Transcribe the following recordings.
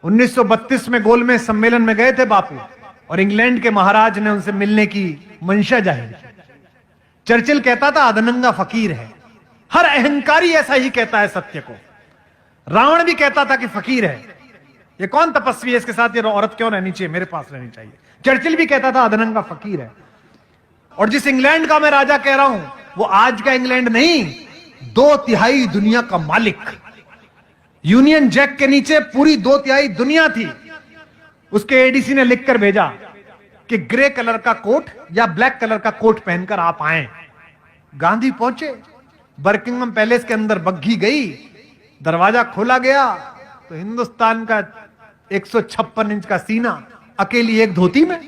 1932 में गोलमेज सम्मेलन में गए थे बापू, और इंग्लैंड के महाराज ने उनसे मिलने की मंशा जाहिर की। चर्चिल कहता था अधनंगा फकीर है। हर अहंकारी ऐसा ही कहता है सत्य को। रावण भी कहता था कि फकीर है, ये कौन तपस्वी है, इसके साथ ये औरत क्यों रहनी चाहिए, मेरे पास रहनी चाहिए। चर्चिल भी कहता था अधनंगा फकीर है। और जिस इंग्लैंड का मैं राजा कह रहा हूं वो आज का इंग्लैंड नहीं, 2/3 दुनिया का मालिक। यूनियन जैक के नीचे पूरी 2/3 दुनिया थी। उसके एडीसी ने लिखकर भेजा कि ग्रे कलर का कोट या ब्लैक कलर का कोट पहनकर आप आए। गांधी पहुंचे, बकिंगम पैलेस के अंदर बग्घी गई, दरवाजा खोला गया तो हिंदुस्तान का 156 इंच का सीना अकेली एक धोती में,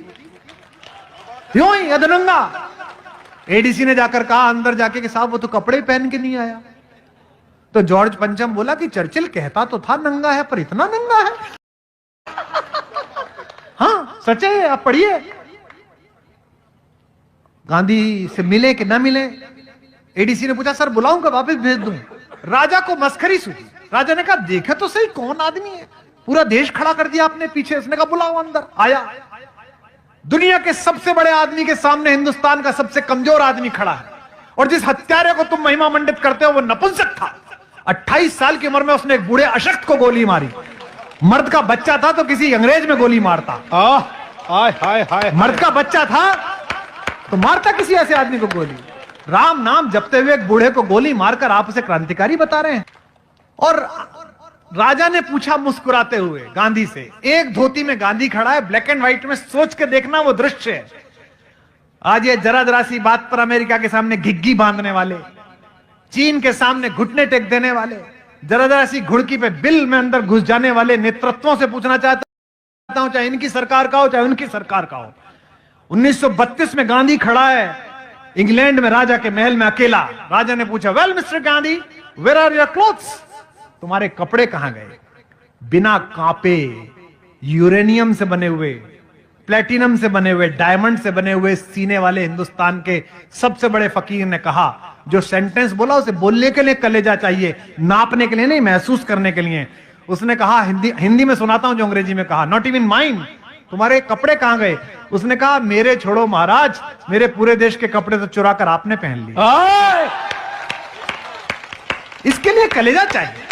क्यों ही अधनंगा। एडीसी ने जाकर कहा अंदर जाके कि साहब वो तो कपड़े पहन के नहीं आया। तो जॉर्ज पंचम बोला कि चर्चिल कहता तो था नंगा है, पर इतना नंगा है। हाँ सच है, आप पढ़िए। गांधी से मिले कि ना मिले, एडीसी ने पूछा सर बुलाऊं का वापस भेज दूं। राजा को मस्खरी सूझी। राजा ने कहा देखे तो सही कौन आदमी है, पूरा देश खड़ा कर दिया आपने पीछे। उसने कहा बुलाओ अंदर। आया। दुनिया के सबसे बड़े आदमी के सामने हिंदुस्तान का सबसे कमजोर आदमी खड़ा है, और जिस हत्यारे को तुम महिमा मंडित करते हो वो नपुंसक था। 28 साल की उम्र में उसने एक बूढ़े अशक्त को गोली मारी। मर्द का बच्चा था तो किसी अंग्रेज में गोली मारता। मर्द का बच्चा था तो मारता किसी ऐसे आदमी को गोली। राम नाम जपते हुए एक बूढ़े को गोली मारकर आप उसे क्रांतिकारी बता रहे हैं। और राजा ने पूछा मुस्कुराते हुए गांधी से, एक धोती में गांधी खड़ा है, ब्लैक एंड व्हाइट में, सोच के देखना वो दृश्य है। आज ये जरा जरा सी बात पर अमेरिका के सामने घिग्गी बांधने वाले, चीन के सामने घुटने टेक देने वाले, जरा जरा सी घुड़की पे बिल में अंदर घुस जाने वाले नेतृत्वों से पूछना चाहता हूं, चाहे इनकी सरकार का हो चाहे उनकी सरकार का हो। 1932 में गांधी खड़ा है इंग्लैंड में राजा के महल में अकेला। राजा ने पूछा well mister Gandhi where are your clothes, तुम्हारे कपड़े कहां गए। बिना कांपे, यूरेनियम से बने हुए, प्लेटिनम से बने हुए, डायमंड से बने हुए सीने वाले हिंदुस्तान के सबसे बड़े फकीर ने कहा, जो सेंटेंस बोला उसे बोलने के लिए कलेजा चाहिए, नापने के लिए नहीं, महसूस करने के लिए। उसने कहा, हिंदी में सुनाता हूं जो अंग्रेजी में कहा, नॉट इवन माइन, तुम्हारे कपड़े कहां गए। उसने कहा मेरे छोड़ो महाराज, मेरे पूरे देश के कपड़े तो चुरा कर आपने पहन लिए। इसके लिए कलेजा चाहिए।